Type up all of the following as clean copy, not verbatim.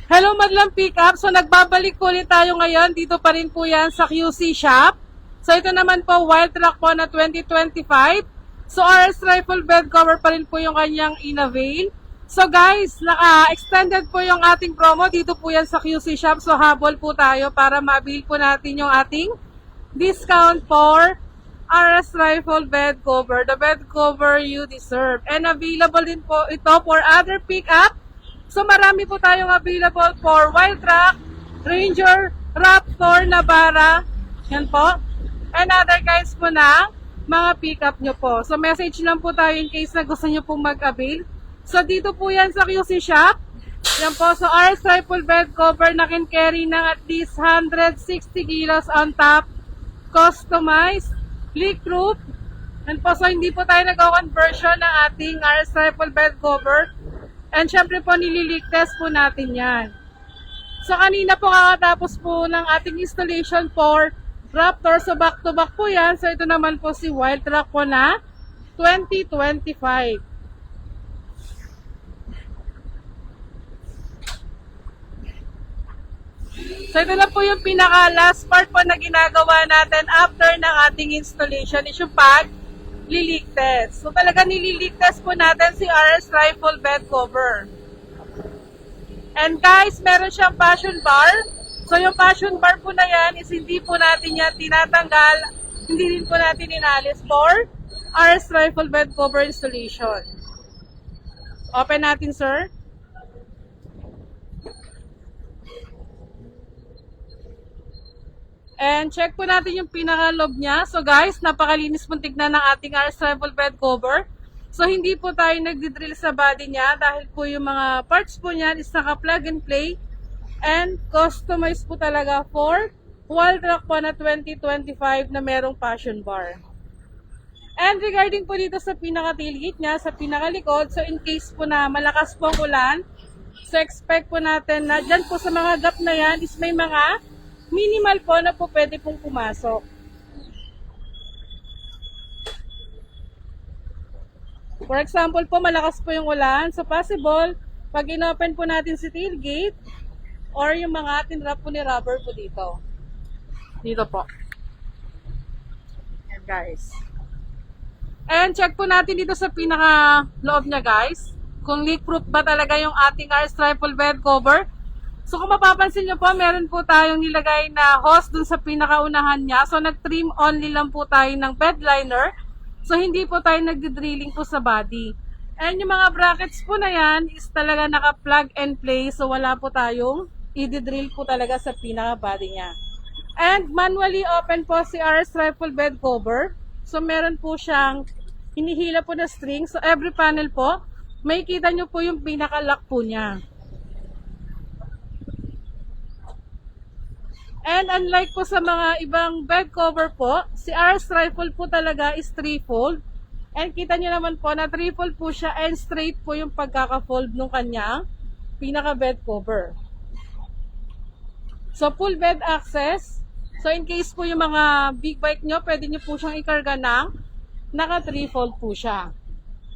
Hello Madlang Pickup. So nagbabalik po ulit tayo ngayon. Dito pa rin po yan sa QC Shop. So ito naman po, Wild Track po na 2025. So RS Rifle bed cover pa rin po yung kanyang in-avail. So guys, naka-extended po yung ating promo. Dito po yan sa QC Shop. So habol po tayo para ma-avail po natin yung ating discount for RS Rifle bed cover. The bed cover you deserve. And available din po ito for other pickup. So marami po tayong available for Wild Track, Ranger, Raptor, Navara, yan po. And other kinds po na mga pick-up nyo po. So message lang po tayo in case na gusto nyo pong mag-avail. So dito po yan sa QC Shop. Yan po, so RS Rifle bed cover na can carry ng at least 160 kilos on top. Customized, leak-proof. Yan po, so hindi po tayo nag-conversion ng ating RS Rifle bed cover. And syempre po, nilileak test po natin yan. So, kanina po kakatapos po ng ating installation for Raptor. So, back-to-back po yan. So, ito naman po si Wild Track po na 2025. So, ito na po yung pinaka-last part po na ginagawa natin after ng ating installation is yung pag-leak test. So, talaga nilileak test po natin si RS Rifle bed cover. And guys, meron siyang passion bar. So, yung passion bar po na yan is hindi po natin yan tinatanggal, hindi din po natin inalis for RS Rifle bed cover installation. Open natin, sir. And check po natin yung pinaka-loob niya. So guys, napakalinis pong tignan ng ating RS Rifle bed cover. So hindi po tayo nagdi-drill sa body niya dahil po yung mga parts po niya is naka-plug and play and customized po talaga for Wild Track po na 2025 na merong passion bar. And regarding po dito sa pinaka-tailgate niya, sa pinaka-likod, so in case po na malakas po ang ulan, so expect po natin na dyan po sa mga gap na yan is may mga minimal po na po pwede pong pumasok. For example po, malakas po yung ulan. So possible, pag inopen po natin si tailgate or yung mga tinrap po ni rubber po dito. Dito po. Ayan guys. And check po natin dito sa pinaka-loob niya guys. Kung leak-proof ba talaga yung ating RS Rifle bed cover. So kung mapapansin nyo po, meron po tayong nilagay na hose dun sa pinakaunahan niya. So nag-trim only lang po tayo ng bed liner. So hindi po tayo nagdi-drilling po sa body. And yung mga brackets po na yan is talaga naka-plug and play. So wala po tayong i-drill po talaga sa pinaka-body niya. And manually open po si RS Rifle bed cover. So meron po siyang hinihila po na string. So every panel po, may kita nyo po yung pinaka-lock po niya. And unlike po sa mga ibang bed cover po, si RS Rifle po talaga is 3-fold. And kita nyo naman po na 3-fold po siya and straight po yung pagkaka-fold ng kanyang pinaka-bed cover. So full bed access. So in case po yung mga big bike nyo, pwede nyo po siyang ikarga ng naka 3-fold po siya.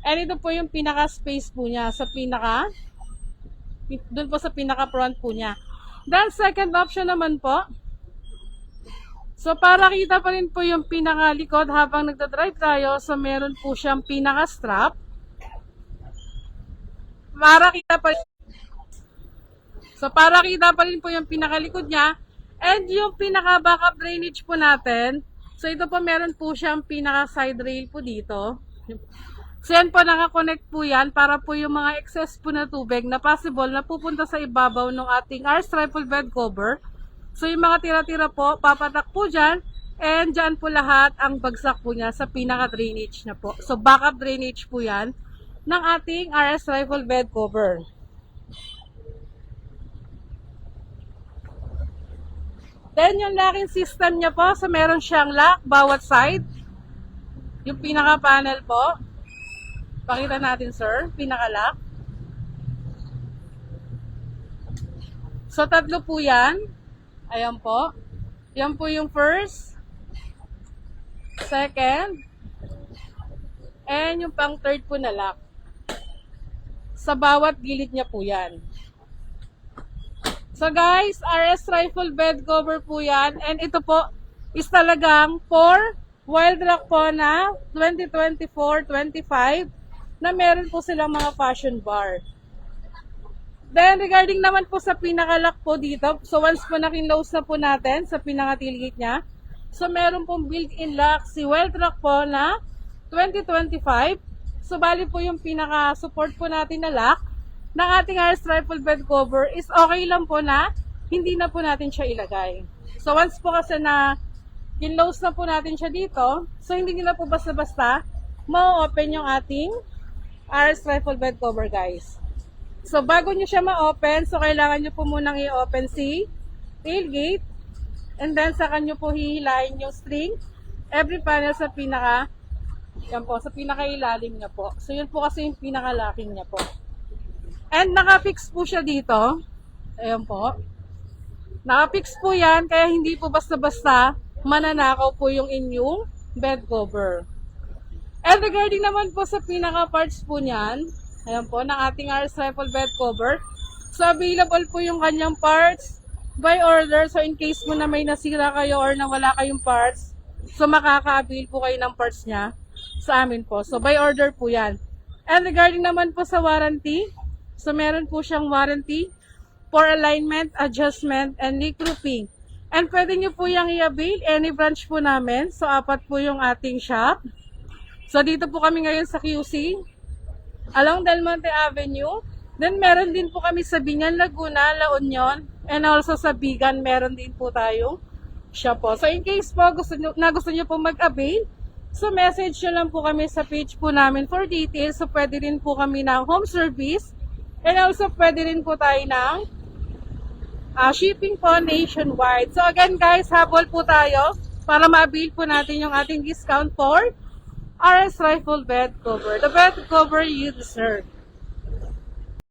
And ito po yung pinaka-space po niya sa dun po sa pinaka-front po niya. Then second option naman po, so para kita pa rin po yung pinakalikod habang nagdadrive tayo, so meron po siyang pinaka-strap. Para kita pa rin, so para kita pa rin po yung pinakalikod niya. And yung pinaka-backup drainage po natin, so ito po meron po siyang pinaka-side rail po dito. So yan po, nakakonect po yan para po yung mga excess po na tubig na possible na pupunta sa ibabaw ng ating RS Rifle bed cover. So yung mga tira-tira po, papatak po dyan and dyan po lahat ang bagsak po niya sa pinaka-drainage na po. So backup drainage po yan ng ating RS Rifle bed cover. Then yung locking system niya po, so meron siyang lock bawat side. Yung pinaka-panel po. Pakita natin, sir. Pinaka-lock. So, tatlo po yan. Ayan po. Yan po yung first, second, and yung pang third po na lock. Sa bawat gilid niya po yan. So guys, RS Rifle bed cover po yan. And ito po is talagang for Wild Rock po na 2024-25 na meron po silang mga fashion bar. Then, regarding naman po sa pinaka-lock po dito, so once po nakin-close na po natin sa pinaka-tailgate niya, so meron pong built-in lock si Wild Rock po na 2025. So, bali po yung pinaka-support po natin na lock ng ating RS Rifle bed cover is okay lang po na hindi na po natin siya ilagay. So, once po kasi na in-close na po natin siya dito, so hindi nila po basta-basta ma-open yung ating RS Rifle bed cover, guys. So, bago nyo siya ma-open, so kailangan nyo po munang i-open si tailgate. And then, saka nyo po hihilahin yung string. Every panel sa pinaka, yan po, sa pinaka-ilalim niya po. So, yun po kasi yung pinaka-locking niya po. And, naka-fix po siya dito. Ayan po. Naka-fix po yan, kaya hindi po basta-basta mananakaw po yung inyong bed cover. And regarding naman po sa pinaka-parts po niyan, ayan po, ng ating RS Rifle bed cover. So, available po yung kanyang parts by order. So, in case mo na may nasira kayo or na wala kayong parts, so makaka-avail po kayo ng parts niya sa amin po. So, by order po yan. And regarding naman po sa warranty, so meron po siyang warranty for alignment, adjustment, and leak proofing. And pwede nyo po yung i-avail any branch po namin. So, 4 po yung ating shop. So, dito po kami ngayon sa QC, along Del Monte Avenue. Then, meron din po kami sa Binyan, Laguna, La Union, and also sa Bigan, meron din po tayong shop po. So, in case po gusto nyo po mag-avail, so message nyo lang po kami sa page po namin for details. So, pwede rin po kami ng home service, and also pwede rin po tayo ng shipping po nationwide. So, again guys, habol po tayo para ma-avail po natin yung ating discount for RS Rifle bed cover. The bed cover you deserve.